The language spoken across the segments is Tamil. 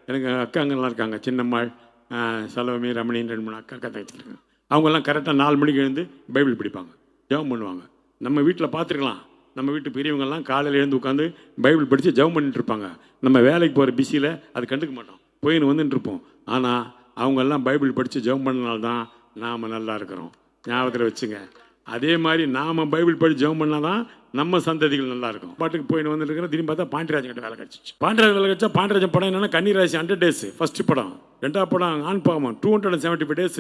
எனக்கு அக்காங்கெல்லாம் இருக்காங்க, சின்னம்மாள், சலோமி, ரமணின்னு 2 3 அக்கா தங்கச்சிருக்காங்க. அவங்கெல்லாம் கரெக்டாக 4 மணிக்கு எழுந்து பைபிள் படிப்பாங்க, ஜெபம் பண்ணுவாங்க. நம்ம வீட்டில் பார்த்துருக்கலாம், நம்ம வீட்டு பெரியவங்கெல்லாம் காலையில் எழுந்து உட்காந்து பைபிள் படித்து ஜெபம் பண்ணிட்டு இருப்பாங்க. நம்ம வேலைக்கு போகிற பிஸியில் அது கண்டுக்க மாட்டோம், போயின்னு வந்துட்டு இருப்போம். ஆனால் அவங்கெல்லாம் பைபிள் படித்து ஜெபம் பண்ணனால்தான் நாம் நல்லா இருக்கிறோம். ஞாபகத்தில் வச்சுங்க. அதே மாதிரி நாம் பைபிள் படித்து ஜெபம் பண்ணால் தான் நம்ம சந்ததிகள் நல்லா இருக்கும். பாட்டுக்கு போயின்னு வந்துட்டு இருக்கிற திரும்பி பார்த்தா பாண்டியராஜன் கிட்ட வேலை கிடச்சிச்சு. பாண்டியராஜன் வேலை கிடச்சா பாண்டியராஜன் படம் என்னென்னா கன்னிராசி 100 days ஃபஸ்ட்டு படம். 2வது படம் ஆண் பாவம் 275 days.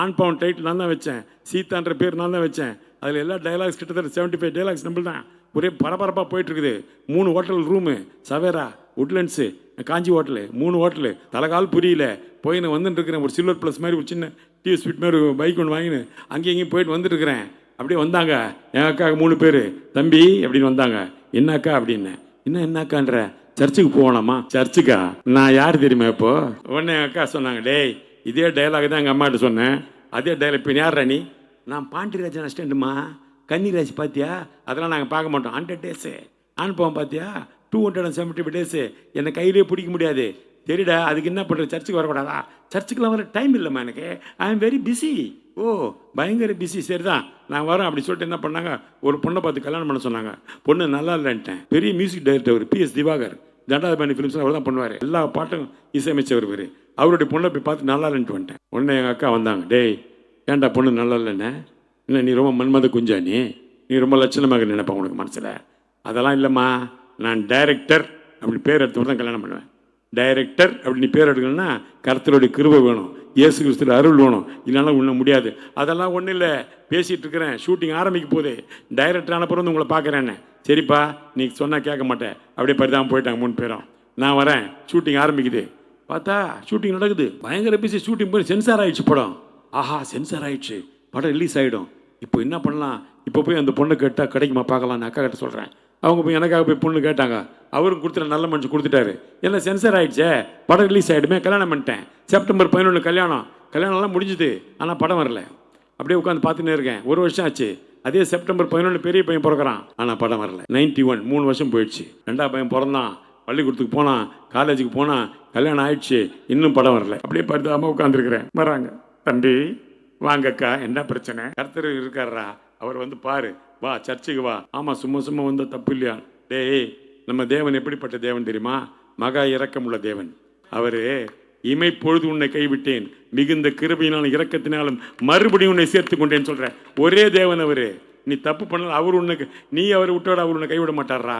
ஆண் பாவம் டைட்டில் நான் தான் வச்சேன், சீதான்ற பேர் நான் தான் வச்சேன். அதில் எல்லா டைலாக்ஸ் கிட்டத்தட்ட 75 டைலாக்ஸ் நம்ம தான். ஒரே பரபரப்பாக போயிட்டுருக்குது. 3 ஹோட்டல் ரூமு, சவேரா, உட்லண்ட்ஸு, காஞ்சி ஹோட்டலு, 3 ஹோட்டலு. தலைகால் புரியல, போயின்னு வந்துட்டு இருக்கிறேன். ஒரு சில்வர் ப்ளஸ் மாதிரி ஒரு சின்ன டிவி ஸ்பீட் மாதிரி ஒரு பைக் ஒன்று வாங்கினு அங்கேயும் இங்கேயும் போயிட்டு வந்துட்டு இருக்கிறேன். அப்படியே வந்தாங்க என் அக்கா 3 பேர், தம்பி அப்படின்னு வந்தாங்க. என்ன அக்கா அப்படின்னு. என்ன அக்கான்ற, சர்ச்சுக்கு போகலாமா? சர்ச்சுக்கா? நான் யார் தெரியுமா இப்போ? உடனே என் அக்கா சொன்னாங்க, டேய் இதே டைலாக் தான் எங்கள் அம்மாட்ட சொன்னேன், அதே டைலாக். இப்போ யார் ராணி? நான் பாண்டியராஜன் அசிஸ்டண்ட்டுமா. கன்னிராசி பார்த்தியா? அதெல்லாம் நாங்கள் பார்க்க மாட்டோம். 100 days. ஆண் பாவம் பார்த்தியா? 275 days. என்னை கையிலே பிடிக்க முடியாது. சரிடா, அதுக்கு என்ன பண்ணுறது? சர்ச்சுக்கு வரக்கூடாதா? சர்ச்சுக்கெலாம் வர டைம் இல்லைம்மா எனக்கு, ஐ எம் வெரி பிஸி. ஓ பயங்கர பிஸி. சரி தான், நான் வரேன் அப்படி சொல்லிட்டு என்ன பண்ணாங்க, ஒரு பொண்ணை பார்த்து கல்யாணம் பண்ண சொன்னாங்க. பொண்ணு நல்லா இல்லைன்ட்டேன். பெரிய music director PS Diwakar, Thandathipathi films அவர் தான் பண்ணுவார், எல்லா பாட்டும் இசையமைச்சவர் பேர். அவருடைய பொண்ணை போய் பார்த்து நல்லா இல்லைன்ட்டு வந்துட்டேன். உடனே எங்கள் அக்கா வந்தாங்க, டேய் ஏன்டா பொண்ணு நல்லா இல்லைன்னு? இல்லை நீ ரொம்ப மன்மத குஞ்சா, நீ ரொம்ப லட்சணமாக நினைப்பேன் உனக்கு மனசில். அதெல்லாம் இல்லைம்மா, நான் டைரக்டர் அப்படி பேர் எடுத்து தான் கல்யாணம் பண்ணுவேன். டைரக்டர் அப்படி நீ பேர் எடுக்கணும்னா கர்த்தருடைய கிருபை வேணும், இயேசு கிறிஸ்துவின் அருள் வேணும், இல்லைனா உன்ன முடியாது. அதெல்லாம் ஒன்றும் இல்லை, பேசிகிட்டு இருக்கிறேன், ஷூட்டிங் ஆரம்பிக்க போகுது, டைரக்டர் ஆனப்புறம் வந்து உங்களை பார்க்குறேன்னு. சரிப்பா நீ சொன்னால் கேட்க மாட்டேன். அப்படியே பரிதாமல் போயிட்டாங்க 3 பேரும். நான் வரேன், ஷூட்டிங் ஆரம்பிக்குது. பார்த்தா ஷூட்டிங் நடக்குது, பயங்கர பிஸி. ஷூட்டிங் போய் சென்சார் ஆகிடுச்சு படம். ஆஹா சென்சார் ஆகிடுச்சு, படம் ரிலீஸ் ஆகிடும். இப்போ என்ன பண்ணலாம்? இப்போ போய் அந்த பொண்ணு கேட்டால் கிடைக்குமா பார்க்கலான்னு அக்கா கிட்ட சொல்கிறேன். அவங்க போய் எனக்காக போய் பொண்ணு கேட்டாங்க. அவருக்கு கொடுத்துட்டு நல்ல மனுஷன் கொடுத்துட்டாரு. எல்லாம் சென்சார் ஆகிடுச்சே, படம் ரிலீஸ் ஆகிடுமே, கல்யாணம் பண்ணிட்டேன். செப்டம்பர் 11 கல்யாணம்லாம் முடிஞ்சுது, ஆனால் படம் வரல. அப்படியே உட்காந்து பார்த்துன்னே இருக்கேன். 1 வருஷம் ஆச்சு. அதே செப்டம்பர் 11 பெரிய பையன் பிறக்கிறான், ஆனால் படம் வரல. 91 3 வருஷம் போயிடுச்சு. 2வது பையன் பிறந்தான், பள்ளிக்கூடத்துக்கு போனான், காலேஜுக்கு போனான், கல்யாணம் ஆயிடுச்சு, இன்னும் படம் வரல. அப்படியே பார்த்து உட்காந்துருக்கிறேன். வராங்க, தம்பி வாங்கக்கா, என்ன பிரச்சனை? கர்த்தர் இருக்காரா, அவர் வந்து பாரு, வா சர்ச்சுக்கு வா. ஆமாம் சும்மா வந்த தப்பு இல்லையா? டேய் நம்ம தேவன் எப்படிப்பட்ட தேவன் தெரியுமா? மகா இரக்கமுள்ள தேவன். அவர் இமைப்பொழுது உன்னை கைவிட்டேன், மிகுந்த கிருபையினாலும் இரக்கத்தினாலும் மறுபடியும் உன்னை சேர்த்து கொண்டேன்னு சொல்கிறேன். ஒரே தேவன் அவர். நீ தப்பு பண்ணல, அவர் உன்னை, நீ அவரை விட்டோட அவர் உன்னை கைவிட மாட்டாரா?